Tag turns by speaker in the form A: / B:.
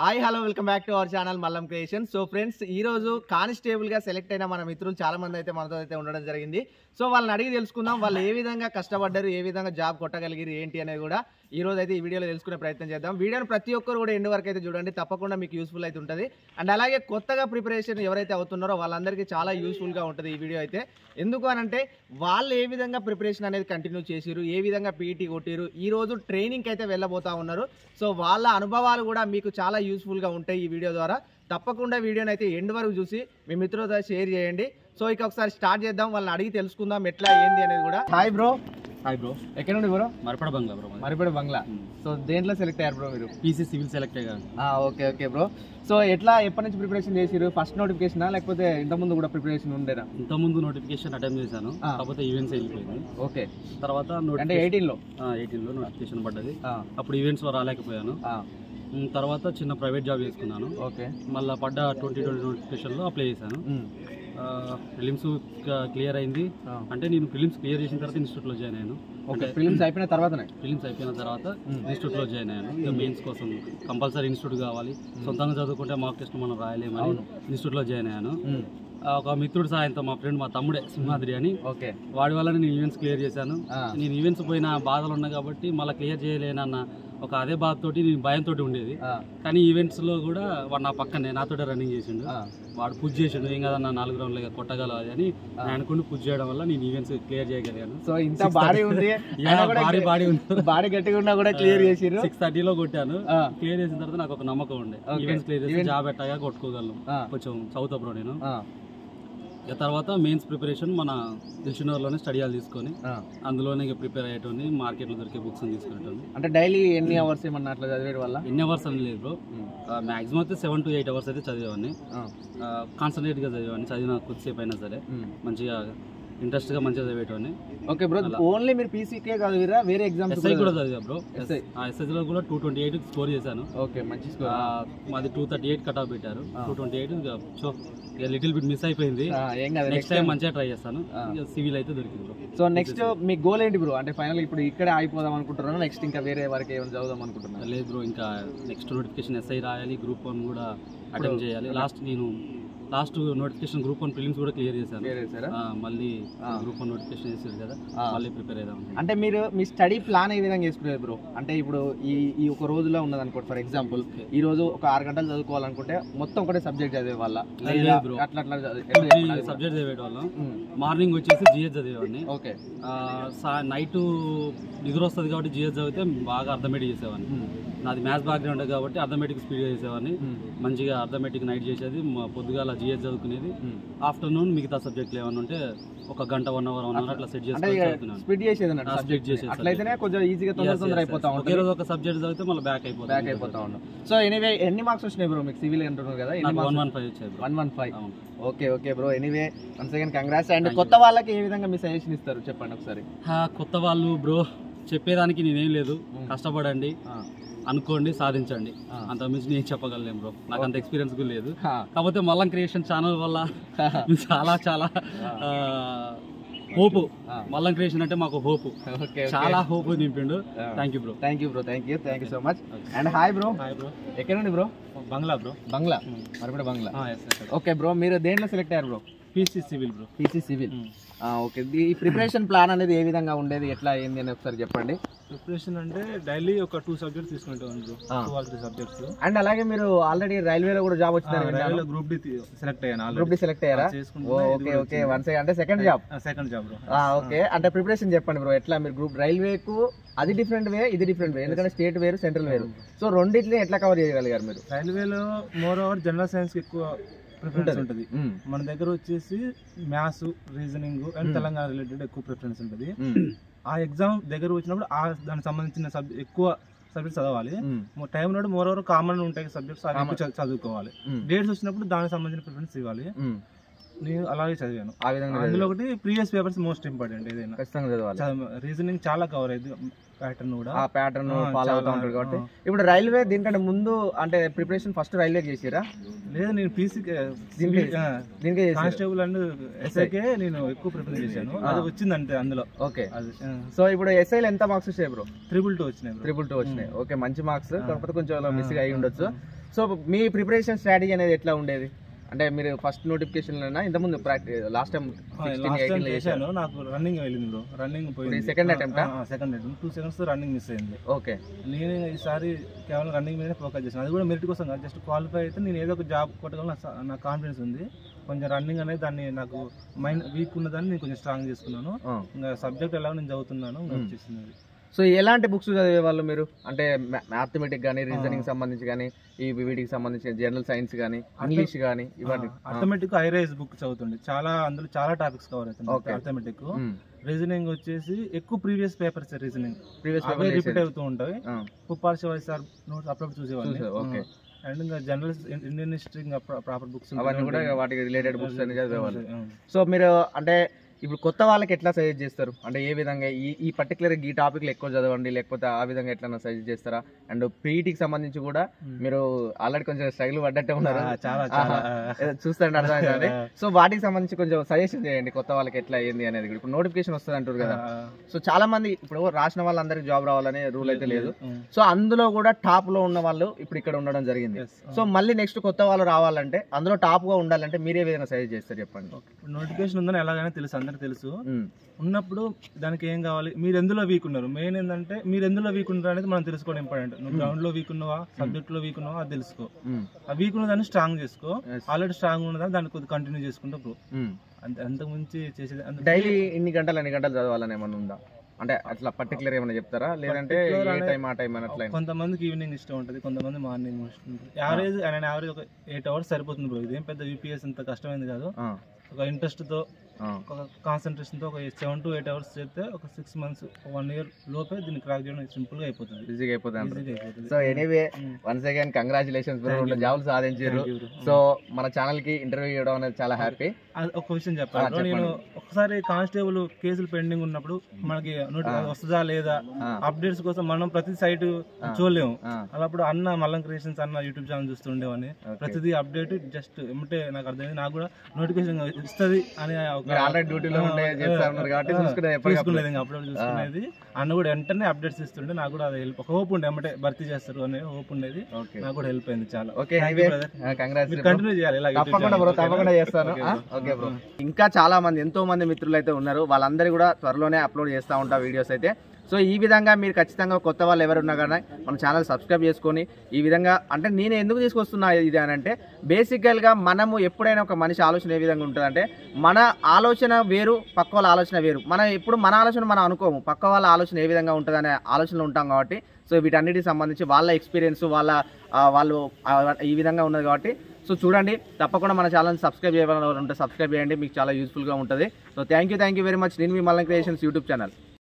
A: Hi hello welcome back to our channel Mallam creation. So friends, ఈ రోజు constable గా select అయిన మన మిత్రులు చాలా మంది అయితే మనతో అయితే ఉండడం జరిగింది. సో వాళ్ళని అడిగి తెలుసుకుందాం, వాళ్ళు ఏ విధంగా కష్టపడ్డారు, ఏ విధంగా జాబ్ కొట్టగలిగారు ఏంటి అనేది కూడా ఈ రోజు అయితే ఈ వీడియోలో తెలుసుకునే ప్రయత్నం చేద్దాం. వీడియోని ప్రతి ఒక్కరు కూడా ఎండ్ వరకు అయితే చూడండి, తప్పకుండా మీకు యూస్ఫుల్ అయితే ఉంటుంది. అండ్ అలాగే కొత్తగా ప్రిపరేషన్ ఎవరైతే అవుతున్నారో వాళ్ళందరికీ చాలా యూస్ఫుల్ గా ఉంటుంది ఈ వీడియో అయితే. ఎందుకు అనంటే వాళ్ళు ఏ విధంగా ప్రిపరేషన్ అనేది కంటిన్యూ చేసిరు, ఏ విధంగా పీఈటీ కొట్టిరు, ఈ రోజు ట్రైనింగ్ అయితే వెళ్ళబోతా ఉన్నారు. సో వాళ్ళ అనుభవాలు కూడా మీకు చాలా యూస్ఫుల్ గా ఉంటాయి ఈ వీడియో ద్వారా. తప్పకుండా వీడియోని అయితే ఎండ్ వరకు చూసి మీ మిత్రులతో షేర్ చేయండి. సో ఇక ఒకసారి స్టార్ట్ చేద్దాం, వాళ్ళని అడిగి తెలుసుకుందాం ఎట్లా ఏంది అనేది కూడా. Hi bro.
B: Hi bro.
A: ఎక్కడ నుండి బ్రో?
B: మరిపడ బంగ్లా బ్రో.
A: మరిపడ బంగ్లా. సో దేంట్లో సెలెక్ట్ అయ్యారు బ్రో మీరు?
B: పీసీ సివిల్ సెలెక్ట్ అయ్యారు.
A: Okay okay bro. సో ఎట్లా ఎప్పటి నుంచి ప్రిపరేషన్ చేసిరు? ఫస్ట్ నోటిఫికేషన్ లేకపోతే ఇంతకుముందు కూడా ప్రిపరేషన్ ఉండేనా?
B: ఇంతకుముందు నోటిఫికేషన్ అటెంప్ట్ చేశాను, కాకపోతే ఈవెంట్స్ వెళ్ళిపోయింది.
A: ఓకే.
B: తర్వాత
A: అంటే 18లో
B: నోటిఫికేషన్ పడ్డది, అప్పుడు ఈవెంట్స్ రాలేకపోయాను. తర్వాత చిన్న ప్రైవేట్ జాబ్ చేసుకున్నాను.
A: ఓకే.
B: మళ్ళీ పడ్డ 2020 నోటిఫికేషన్లో అప్లై చేశాను. ప్రిలిమ్స్ క్లియర్ అయింది. అంటే నేను ప్రిలిమ్స్ క్లియర్ చేసిన తర్వాత ఇన్స్టిట్యూట్లో జాయిన్ అయ్యాను.
A: ఓకే. ప్రిలిమ్స్ అయిపోయిన తర్వాత
B: ఇన్స్టిట్యూట్లో జాయిన్ అయ్యాను. ఇక మెయిన్స్ కోసం కంపల్సరీ ఇన్స్టిట్యూట్ కావాలి, సొంతంగా చదువుకుంటే మాక్ టెస్ట్ మనం రాయలేమని ఇన్స్టిట్యూట్లో జాయిన్ అయ్యాను. ఒక మిత్రుడు సాయంతో, మా ఫ్రెండ్, మా తమ్ముడే సింహాద్రి అని, వాడి వల్ల నేను ఈవెంట్స్ క్లియర్ చేశాను. నేను ఈవెంట్స్ పోయిన బాధలు ఉన్నాయి కాబట్టి మళ్ళీ క్లియర్ చేయలేనన్న ఒక అదే బాధతోటి నేను భయంతో ఉండేది. కానీ ఈవెంట్స్ లో కూడా వాడు నా పక్కనే నాతో రన్నింగ్ చేసిండు. వాడు పుష్ చేసిండు, ఏం కదన్నా 4 రౌండ్లు కొట్టగలవు అని అనుకుంటూ పుష్ చేయడం వల్ల నేను ఈవెంట్స్ క్లియర్ చేయగలిగాను.
A: సో ఇంత బాడీ ఉంది, బాడీ గట్టిగా ఉన్నా కూడా క్లియర్ చేసిరు.
B: 6:30లో కొట్టాను. క్లియర్ చేసిన తర్వాత నాకు ఒక నమ్మకం ఉండే, ఈవెంట్స్ క్లియర్ చేసి జాబ్ ఎట్టాగా కొట్టుకోగలను, కొంచెం చదువుతా బ్రో నేను. తర్వాత మెయిన్స్ ప్రిపరేషన్ మన దిల్షునగర్లోనే స్టడీ హాల్ తీసుకొని అందులోనే ప్రిపేర్ అయ్యేటోని, మార్కెట్లో దొరికే బుక్స్ తీసుకునేటోని.
A: అంటే డైలీ ఎన్ని అవర్స్ ఏమన్నా అట్లా చదివేది వల్ల?
B: ఎన్ని అవర్స్ అని లేదు బ్రో, మాక్సిమం అయితే 7 to 8 అవర్స్ అయితే చదివేవాడిని. కాన్సన్ట్రేట్గా చదివేవాడిని, చదివిన కొద్దిసేపు అయినా సరే మంచిగా ఇంట్రెస్ట్ గా మంచిగా చదివేటోని.
A: Okay bro. ఓన్లీ మీరు పీసీకే చదివిరా, వేరే ఎగ్జామ్స్
B: ఎస్ఐ కూడా చదివా బ్రో. ఎస్ఐలో కూడా 228 స్కోర్ చేశాను.
A: ఓకే, మంచి స్కోర్.
B: మాది 238 కట్ ఆఫ్ పెట్టారు. 228 లిటిల్ బిట్ మిస్ అయిపోయింది. నెక్స్ట్ టైం మంచిగా ట్రై చేస్తాను. సివిల్ అయితే దొరికింది బ్రో.
A: సో నెక్స్ట్ మీ గోల్ ఏంటి బ్రో? అంటే ఫైనల్ ఇప్పుడు ఇక్కడే ఆగిపోదాం అనుకుంటున్నాను, నెక్స్ట్ ఇంకా వేరే వరకు ఏమైనా చదువుదాం అనుకుంటున్నాను?
B: లేదు బ్రో, ఇంకా నెక్స్ట్ నోటిఫికేషన్ ఎస్ఐ రాయాలి, గ్రూప్ 1 కూడా అటెంప్ట్ చేయాలి. లాస్ట్ నోటిఫికేషన్ గ్రూప్ 1 ప్రిలిమ్స్ కూడా క్లియర్ చేశాను. మళ్ళీ గ్రూప్ 1 నోటిఫికేషన్ చేశారు కదా, మళ్ళీ ప్రిపేర్ అవుదాం.
A: అంటే మీరు మీ స్టడీ ప్లాన్ ఏ విధంగా చేసుకునేది బ్రో? అంటే ఇప్పుడు ఈ ఒక రోజులో ఉన్నది అనుకోండి, ఫర్ ఎగ్జాంపుల్ ఈ రోజు ఒక 6 గంటలు చదువుకోవాలనుకుంటే మొత్తం ఒకటే సబ్జెక్ట్ చదివే వాళ్ళ
B: సబ్జెక్ట్ చదివే వాళ్ళం. మార్నింగ్ వచ్చేసి జిఎస్ చదివేవాడిని.
A: ఓకే.
B: నైట్ నిద్ర వస్తుంది కాబట్టి జిఎస్ చదివితే బాగా అర్థమెటిక్ చేసేవాడిని. నాది మ్యాథ్స్ బ్యాక్గ్రౌండ్ కాబట్టి అర్థమెటిక్ స్పీడ్గా చేసేవాడిని. మంచిగా అర్థమెటిక్ నైట్ చేసేది, పొద్దుగాల జిఎస్ చదువుకునేది. ఆఫ్టర్నూన్ మిగతా సబ్జెక్టులు ఏమన్నా ఉంటే ఒక గంట 1 hour అట్లా సెట్ చేసుకుని
A: స్పీడ్ చేసేది. అట్లయితేనే కొంచెం ఈజీగా తొందర అయిపోతా ఉంటాం.
B: ఒకే రోజు ఒక సబ్జెక్ట్ చదివితే మళ్ళీ బ్యాక్ అయిపోతా
A: ఉన్నాం. సో ఎనీవే ఎన్ని మార్క్స్ వచ్చినాయి బ్రో మీకు సివిల్ అంటున్నారు కదా?
B: 115 వచ్చాయి.
A: 115. Okay okay bro. Anyway once again congrats. And కొత్త వాళ్ళకి ఏ విధంగా మీ సజెషన్ ఇస్తారు చెప్పండి ఒకసారి.
B: కొత్త వాళ్ళు బ్రో చెప్పేదానికి నేనేం లేదు, కష్టపడండి, అనుకోండి, సాధించండి, అంత మించి నేను చెప్పగలను బ్రో. నాకు అంత ఎక్స్పీరియన్స్ కూడా లేదు. కాకపోతే మల్లం క్రియేషన్ ఛానల్ వల్ల చాలా చాలా హోప్, మల్లం క్రియేషన్ అంటే మాకు హోప్, చాలా హోప్ నింపిండు. Thank you bro.
A: Thank you so much. And hi bro. ఎక్కడ నుండి బ్రో?
B: బంగ్లా బ్రో.
A: బంగ్లా, మరిపడ బంగ్లా. ఓకే బ్రో, మీరు దేంట్లో సెలెక్ట్ అయ్యారు bro?
B: PC civil bro.
A: PC civil. Okay. ఈ ప్రిపరేషన్ ప్లాన్ అనేది ఏ విధంగా ఉండేది, ఎట్లా ఏంది అని ఒకసారి చెప్పండి.
B: ప్రిపరేషన్ అంటే డైలీ ఒక 2 సబ్జెక్ట్స్ తీసుకుంటాం బ్రో, 2 or 3 సబ్జెక్ట్స్.
A: అండ్ అలాగే మీరు ఆల్రెడీ రైల్వేలో కూడా జాబ్ వచ్చింది,
B: గ్రూప్ డి సెలెక్ట్ అయ్యాను.
A: గ్రూప్ డి సెలెక్ట్ అయ్యారా? Okay okay. వన్స్ అంటే సెకండ్ జాబ్
B: బ్రో.
A: ఓకే. అంటే ప్రిపరేషన్ చెప్పండి బ్రో, ఎట్లా మీరు గ్రూప్ రైల్వేకు అది డిఫరెంట్ వే, ఇది డిఫరెంట్ వే, ఎందుకంటే స్టేట్ వేరు, సెంట్రల్ వేరు. సో రెండింటిని ఎట్లా కవర్ చేయగలిగారు మీరు?
B: రైల్వేలో మోర్ ఓవర్ జనరల్ సైన్స్ ఎక్కువ ప్రిఫరెన్స్ ఉంటుంది. మన దగ్గర వచ్చేసి maths, reasoning and Telangana related ఎక్కువ ప్రిఫరెన్స్ ఉంటుంది. ఆ ఎగ్జామ్ దగ్గర వచ్చినప్పుడు దానికి సంబంధించిన ఎక్కువ సబ్జెక్ట్స్ చదవాలి. టైం నాడు మోర్ ఓవర్ కామన్ ఉంటాయి సబ్జెక్ట్స్, అవి చదువుకోవాలి. డేట్స్ వచ్చినప్పుడు దానికి సంబంధించిన ప్రిఫరెన్స్ ఇవ్వాలి. నేను అలాగే చదివాను ఆ విధంగా. అందులో ఒకటి ప్రీవియస్ పేపర్స్ మోస్ట్ ఇంపార్టెంట్, ఏదైనా ఖచ్చితంగా చదవాలి. రీజనింగ్ చాలా కవర్ అయింది, ప్యాటర్న్ కూడా ఆ ప్యాటర్న్ ఫాలో అవుతా ఉంటారు కాబట్టి. ఇప్పుడు రైల్వే దీనికంటే ముందు అంటే ప్రిపరేషన్ ఫస్ట్ రైల్వే చేసిరా? లేదు, నేను పీసీ దీనికే కానిస్టేబుల్ అండ్ ఎస్ఐకే నేను ఎక్కువ ప్రిపేర్ చేశాను. అది వచ్చింది అంటే అందులో. ఓకే. సో ఇప్పుడు ఎస్ఐలో ఎంత మార్క్స్ వచ్చాయి బ్రో? 322 వచ్చినాయి. 322 వచ్చినాయి. ఓకే, మంచి మార్క్స్. కాకపోతే కొంచెం మిస్ అయి ఉండొచ్చు.
A: సో మీ ప్రిపరేషన్ స్ట్రాటజీ అనేది ఎట్లా ఉండేది? అంటే మీరు ఫస్ట్ నోటిఫికేషన్ ఇంతకుముందు లాస్ట్ టైం
B: చేశాను, నాకు రన్నింగ్ వెళ్ళింది బ్రో. రన్నింగ్ పోయింది.
A: Second attempt
B: 2 seconds running miss అయింది.
A: ఓకే.
B: నేను ఈసారి కేవలం రన్నింగ్ మీదనే ఫోకస్ చేశాను. అది కూడా మెరిట్ కోసం కాదు, జస్ట్ క్వాలిఫై అయితే నేను ఏదో ఒక జాబ్ కొట్టగలను నాకు కాన్ఫిడెన్స్ ఉంది. కొంచెం రన్నింగ్ అనేది దాన్ని నాకు మైండ్ వీక్ ఉన్నదాన్ని నేను కొంచెం స్ట్రాంగ్ చేసుకున్నాను. ఇంకా సబ్జెక్ట్ ఎలా నేను చదువుతున్నాను వచ్చేసింది.
A: సో ఎలాంటి బుక్స్ చదివే వాళ్ళు మీరు? అంటే మ్యాథమెటిక్ కానీ, రీజనింగ్ సంబంధించి కానీ, ఈ వీటికి సంబంధించి జనరల్ సైన్స్ కానీ, ఇంగ్లీష్ కానీ, ఇవన్నీ.
B: అర్థమెటిక్ ఐరైజ్ బుక్ చదువుతుంది, అందులో చాలా టాపిక్స్ కవర్ అవుతుంది. అర్థమెటిక్ రీజనింగ్ వచ్చేసి ఎక్కువ ప్రీవియస్ పేపర్స్, రీజనింగ్ రిపీట్ అవుతూ ఉంటాయి. పుప్పాల్ శివాజీ సార్ నోట్స్ అప్పుడప్పుడు చూసేవాళ్ళు. అండ్ ఇంకా జనరల్ ఇండియన్ హిస్టరీ ఇంకా ప్రాపర్ బుక్స్
A: అవన్నీ కూడా వాటికి రిలేటెడ్ బుక్స్ అని చదివేవాళ్ళు. సో మీరు అంటే ఇప్పుడు కొత్త వాళ్ళకి ఎట్లా సజెస్ట్ చేస్తారు? అంటే ఏ విధంగా ఈ పర్టికులర్ ఈ టాపిక్లు ఎక్కువ చదవండి, లేకపోతే ఆ విధంగా ఎట్లా సజెస్ట్ చేస్తారా? అండ్ పీఈటీకి సంబంధించి కూడా మీరు ఆల్రెడీ కొంచెం స్ట్రగుల్ పడ్డట్టే ఉన్నారు, చూస్తాండి అర్థమైందండి. సో వాటికి సంబంధించి కొంచెం సజెషన్ చేయండి కొత్త వాళ్ళకి ఎట్లా అయ్యింది అనేది. ఇప్పుడు నోటిఫికేషన్ వస్తుంది అంటారు కదా, సో చాలా మంది ఇప్పుడు రాసిన వాళ్ళందరికీ జాబ్ రావాలనే రూల్ అయితే లేదు. సో అందులో కూడా టాప్ లో ఉన్న వాళ్ళు ఇప్పుడు ఇక్కడ ఉండడం జరిగింది. సో మళ్ళీ నెక్స్ట్ కొత్త వాళ్ళు రావాలంటే, అందులో టాప్ గా ఉండాలంటే మీరే విధంగా సజెస్ట్ చేస్తారు చెప్పండి?
B: నోటిఫికేషన్ ఉందని ఎలాగైనా తెలుసు, తెలుసు. ఉన్నప్పుడు దానికి ఏం కావాలి, మీరు ఎందులో వీక్ ఉన్నారు, మెయిన్ ఏంటంటే మీరు ఎందులో వీక్ ఉన్నారు అనేది మనం తెలుసుకోవడం ఇంపార్టెంట్. నువ్వు గ్రౌండ్ లో వీక్ ఉన్నావా, సబ్జెక్ట్ లో వీక్ ఉన్నావా అది తెలుసుకో. ఆ వీక్ ఉన్న దాన్ని స్ట్రాంగ్ చేసుకో. ఆల్రెడీ స్ట్రాంగ్ ఉన్నదాన్ని దాన్ని కొద్దిగా కంటిన్యూ చేసుకుంటూ పో. అంతకు మించి చేసేది.
A: డైలీ ఎన్ని గంటలు చదవాలని ఏమన్నా ఉందా? అంటే అట్లా పర్టికులర్ ఏమైనా చెప్తారా? లేదంటే ఏ టైం ఆ టైం అట్లా?
B: కొంతమందికి ఈవినింగ్ ఇష్టం ఉంటుంది, కొంతమంది మార్నింగ్ ఇష్టం ఉంటుంది. యావరేజ్ ఒక 8 hours సరిపోతుంది బ్రో. ఇదేం పెద్ద యూపీఎస్ అంత కష్టమైంది కాదు. ఒక ఇంట్రెస్ట్ తో, ఒక కాన్సన్ట్రేషన్ తో ఒక 7 to 8 hours చేస్తే ఒక 6 months 1 year లోపే దీన్ని క్రాక్ చేయడం సింపుల్ గా అయిపోతుంది, ఈజీగా అయిపోతుంది. So anyway once again congratulations bro, 2 jobs సాధించారు. సో మన ఛానల్ కి ఇంటర్వ్యూ ఇవ్వడం అనేది చాలా హ్యాపీ. ఒక విషయం చెప్పాలి, నేను ఒకసారి కానిస్టేబుల్ కేసులు పెండింగ్ ఉన్నప్పుడు మనకి వస్తుందా లేదా అప్డేట్స్ కోసం మనం ప్రతి సైట్ చూడలేము. అలాప్పుడు అన్న మల్లం క్రియేషన్స్ అన్న యూట్యూబ్ ఛానల్ చూస్తుండేవాడిని. ప్రతిదీ అప్డేట్ జస్ట్ ఏమంటే నాకు అర్థమైంది, నాకు కూడా నోటిఫికేషన్ ఇస్తుంది అని చూసుకునేది. అప్లోడ్ చూసుకునేది అన్న కూడా వెంటనే అప్డేట్స్ ఇస్తుండే. నాకు కూడా హెల్ప్, ఒక హోప్ ఉండే ఏమంటే భర్తీ చేస్తారు అనే హోప్ ఉండేది. నాకు కూడా హెల్ప్ అయింది చాలా. కంటిన్యూ చేయాలి,
A: తప్పకుండా చేస్తాను. ఓకే బ్రో, ఇంకా చాలా మంది ఎంతో మంది మిత్రులు అయితే ఉన్నారు, వాళ్ళందరూ కూడా త్వరలోనే అప్లోడ్ చేస్తూ ఉంటా వీడియోస్ అయితే. సో ఈ విధంగా మీరు ఖచ్చితంగా కొత్త వాళ్ళు ఎవరున్నా కానీ మన ఛానల్ సబ్స్క్రైబ్ చేసుకొని ఈ విధంగా, అంటే నేను ఎందుకు తీసుకొస్తున్నా ఇది అని అంటే, బేసికల్గా మనము ఎప్పుడైనా ఒక మనిషి ఆలోచన ఏ విధంగా ఉంటుందంటే, మన ఆలోచన వేరు, పక్క వాళ్ళ ఆలోచన వేరు. మనం ఎప్పుడు మన ఆలోచన మనం అనుకోము, పక్క వాళ్ళ ఆలోచన ఏ విధంగా ఉంటుందనే ఆలోచనలో ఉంటాం కాబట్టి. సో వీటన్నిటికి సంబంధించి వాళ్ళ ఎక్స్పీరియన్స్ వాళ్ళు ఈ విధంగా ఉన్నది కాబట్టి. సో చూడండి, తప్పకుండా మన ఛానల్ సబ్స్క్రైబ్ చేయాలంటే సబ్స్క్రైబ్ చేయండి, మీకు చాలా యూస్ఫుల్గా ఉంటుంది. So thank you very much. నేను మీ మల్లం క్రియేషన్స్ యూట్యూబ్ ఛానల్.